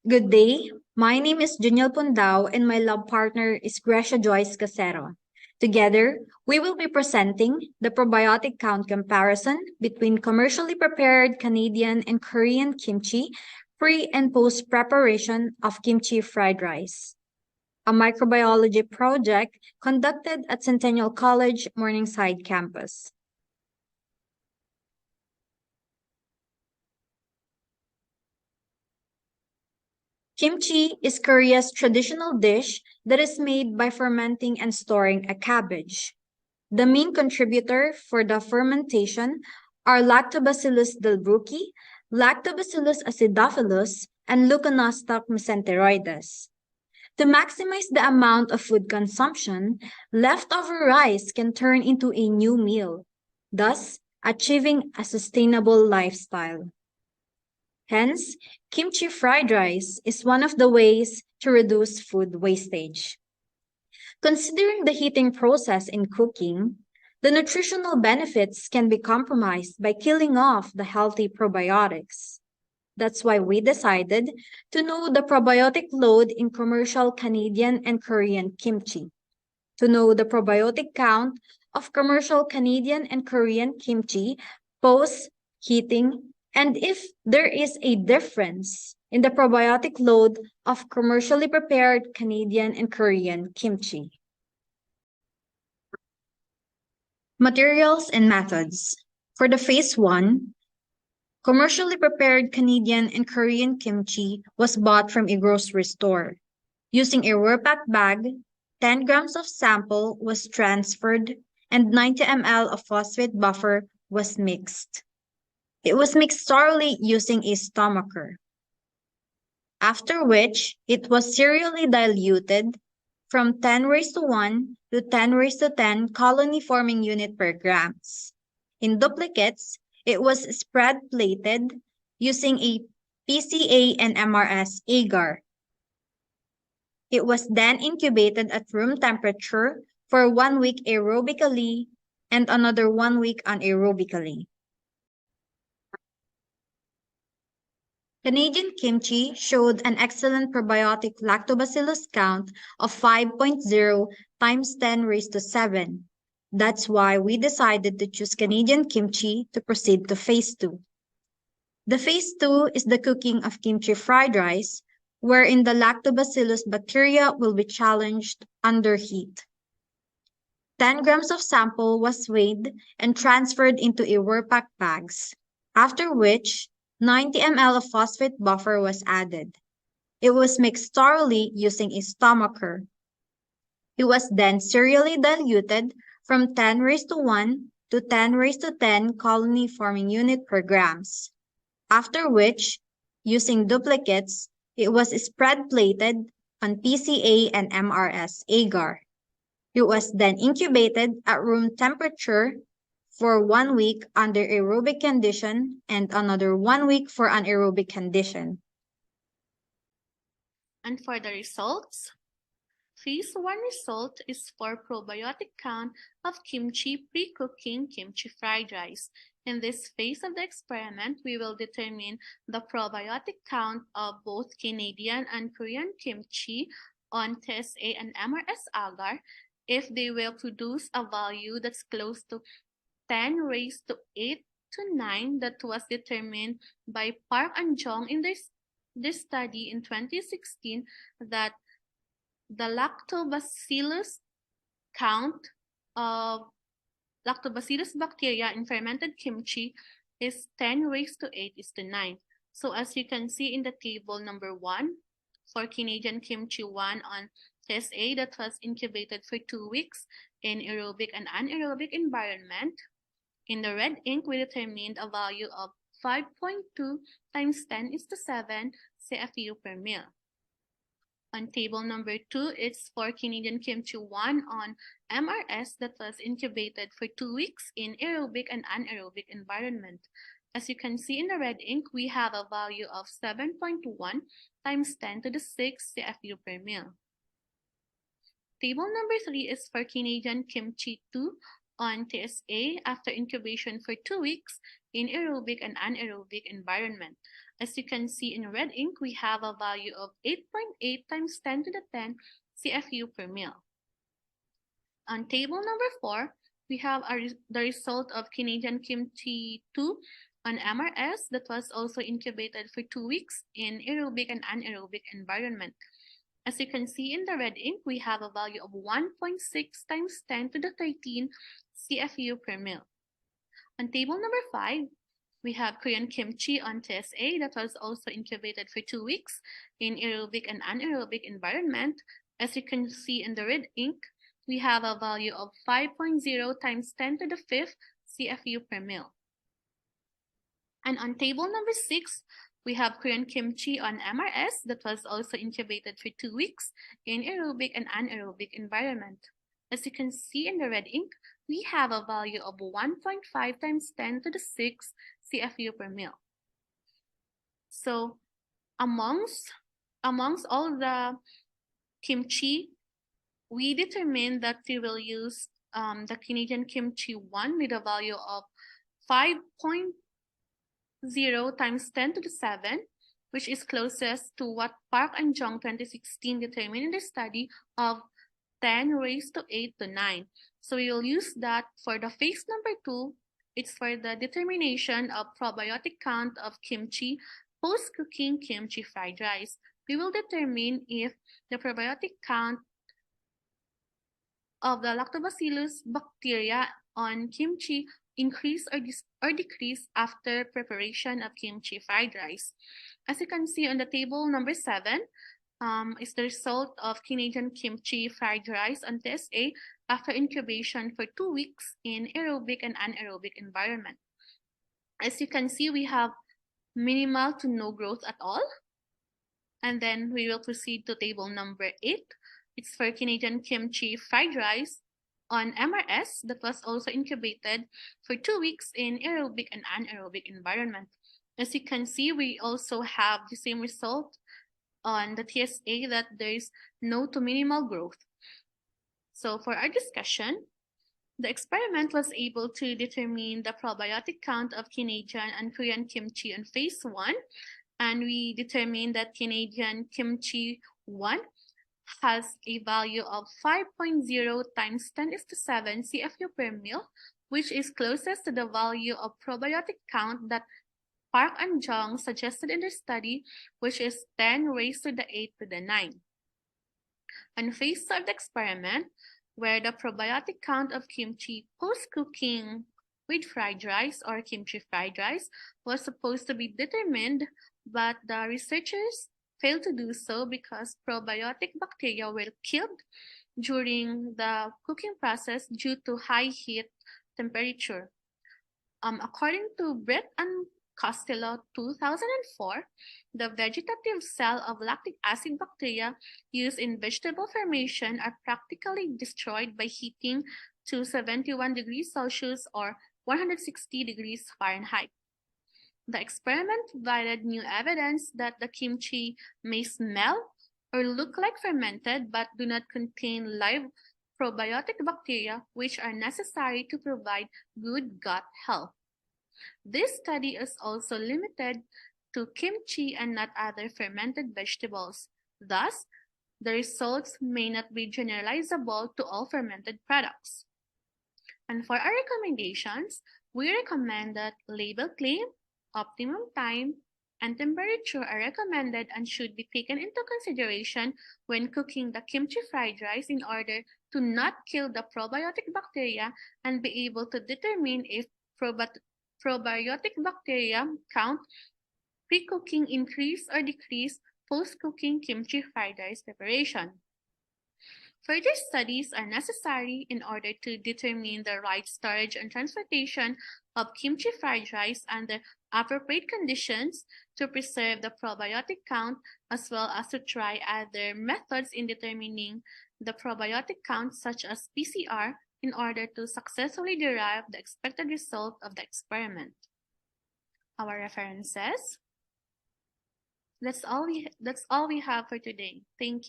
Good day. My name is Juniel Pundao and my lab partner is Gracia Joyce Casero. Together, we will be presenting the probiotic count comparison between commercially prepared Canadian and Korean kimchi pre and post preparation of kimchi fried rice, a microbiology project conducted at Centennial College Morningside campus. Kimchi is Korea's traditional dish that is made by fermenting and storing a cabbage. The main contributor for the fermentation are Lactobacillus delbrueckii, Lactobacillus acidophilus, and Leuconostoc mesenteroides. To maximize the amount of food consumption, leftover rice can turn into a new meal, thus achieving a sustainable lifestyle. Hence, kimchi fried rice is one of the ways to reduce food wastage. Considering the heating process in cooking, the nutritional benefits can be compromised by killing off the healthy probiotics. That's why we decided to know the probiotic load in commercial Canadian and Korean kimchi, to know the probiotic count of commercial Canadian and Korean kimchi post heating, and if there is a difference in the probiotic load of commercially prepared Canadian and Korean kimchi. Materials and methods. For the phase 1, commercially prepared Canadian and Korean kimchi was bought from a grocery store. Using a Whirlpack bag, 10 grams of sample was transferred and 90 ml of phosphate buffer was mixed. It was mixed thoroughly using a stomacher, after which it was serially diluted from 10 raised to 1 to 10 raised to 10 colony forming unit per grams. In duplicates, it was spread plated using a PCA and MRS agar. It was then incubated at room temperature for 1 week aerobically and another 1 week anaerobically. Canadian kimchi showed an excellent probiotic lactobacillus count of 5.0 times 10 raised to 7. That's why we decided to choose Canadian kimchi to proceed to phase 2. The phase 2 is the cooking of kimchi fried rice, wherein the lactobacillus bacteria will be challenged under heat. 10 grams of sample was weighed and transferred into a Whirlpack bags, after which 90 ml of phosphate buffer was added. It was mixed thoroughly using a stomacher. It was then serially diluted from 10 raised to 1 to 10 raised to 10 colony forming unit per grams. After which, using duplicates, it was spread plated on PCA and MRS agar. It was then incubated at room temperature for 1 week under aerobic condition and another 1 week for anaerobic condition. And for the results, phase 1 result is for probiotic count of kimchi pre-cooking kimchi fried rice. In this phase of the experiment, we will determine the probiotic count of both Canadian and Korean kimchi on TSA and MRS agar if they will produce a value that's close to 10 raised to 8 to 9 that was determined by Park and Jong in this study in 2016 that the lactobacillus count of lactobacillus bacteria in fermented kimchi is 10 raised to 8 is to 9. So as you can see in the table number 1, for Canadian kimchi 1 on TSA that was incubated for 2 weeks in aerobic and anaerobic environment, in the red ink, we determined a value of 5.2 times 10 is to 7 CFU per mil. On table number 2, it's for Canadian kimchi 1 on MRS that was incubated for 2 weeks in aerobic and anaerobic environment. As you can see in the red ink, we have a value of 7.1 times 10 to the 6 CFU per mil. Table number 3 is for Canadian kimchi 2 on TSA after incubation for 2 weeks in aerobic and anaerobic environment. As you can see in red ink, we have a value of 8.8 times 10 to the 10 CFU per mil. On table number 4, we have the result of Canadian Kimchi 2 on MRS that was also incubated for 2 weeks in aerobic and anaerobic environment. As you can see in the red ink, we have a value of 1.6 times 10 to the 13 CFU per mil. On table number 5, we have Korean kimchi on TSA that was also incubated for 2 weeks in aerobic and anaerobic environment. As you can see in the red ink, we have a value of 5.0 times 10 to the 5th CFU per mil. And on table number 6, we have Korean kimchi on MRS that was also incubated for 2 weeks in aerobic and anaerobic environment. As you can see in the red ink, we have a value of 1.5 times 10 to the 6th CFU per mil. So amongst all the kimchi, we determined that we will use the Canadian kimchi 1 with a value of 5.0 times 10 to the 7, which is closest to what Park and Jung 2016 determined in the study of 10 raised to 8 to 9. So we will use that for the phase number 2. It's for the determination of probiotic count of kimchi post-cooking kimchi fried rice. We will determine if the probiotic count of the lactobacillus bacteria on kimchi increase or decrease after preparation of kimchi fried rice. As you can see on the table number 7, is the result of Canadian kimchi fried rice on TSA after incubation for 2 weeks in aerobic and anaerobic environment. As you can see, we have minimal to no growth at all. And then we will proceed to table number 8. It's for Canadian kimchi fried rice on MRS that was also incubated for 2 weeks in aerobic and anaerobic environment. As you can see, we also have the same result on the TSA that there is no to minimal growth. So for our discussion, the experiment was able to determine the probiotic count of Canadian and Korean kimchi in phase 1, and we determined that Canadian kimchi 1 has a value of 5.0 times 10 to 7 CFU per mil, which is closest to the value of probiotic count that Park and Jung suggested in their study, which is 10 raised to the 8 to the 9. On phase 2 of the experiment, where the probiotic count of kimchi post-cooking with fried rice or kimchi fried rice was supposed to be determined, but the researchers failed to do so because probiotic bacteria were killed during the cooking process due to high heat temperature. According to Brett and Costello 2004, the vegetative cell of lactic acid bacteria used in vegetable fermentation are practically destroyed by heating to 71 degrees Celsius or 160 degrees Fahrenheit. The experiment provided new evidence that the kimchi may smell or look like fermented but do not contain live probiotic bacteria, which are necessary to provide good gut health. This study is also limited to kimchi and not other fermented vegetables. Thus, the results may not be generalizable to all fermented products. And for our recommendations, we recommend that label claim, optimum time, and temperature are recommended and should be taken into consideration when cooking the kimchi fried rice in order to not kill the probiotic bacteria and be able to determine if probiotic bacteria count pre-cooking increase or decrease post-cooking kimchi fried rice preparation. Further studies are necessary in order to determine the right storage and transportation of kimchi fried rice under appropriate conditions to preserve the probiotic count, as well as to try other methods in determining the probiotic count, such as PCR, in order to successfully derive the expected result of the experiment. Our references. That's all we have for today. Thank you.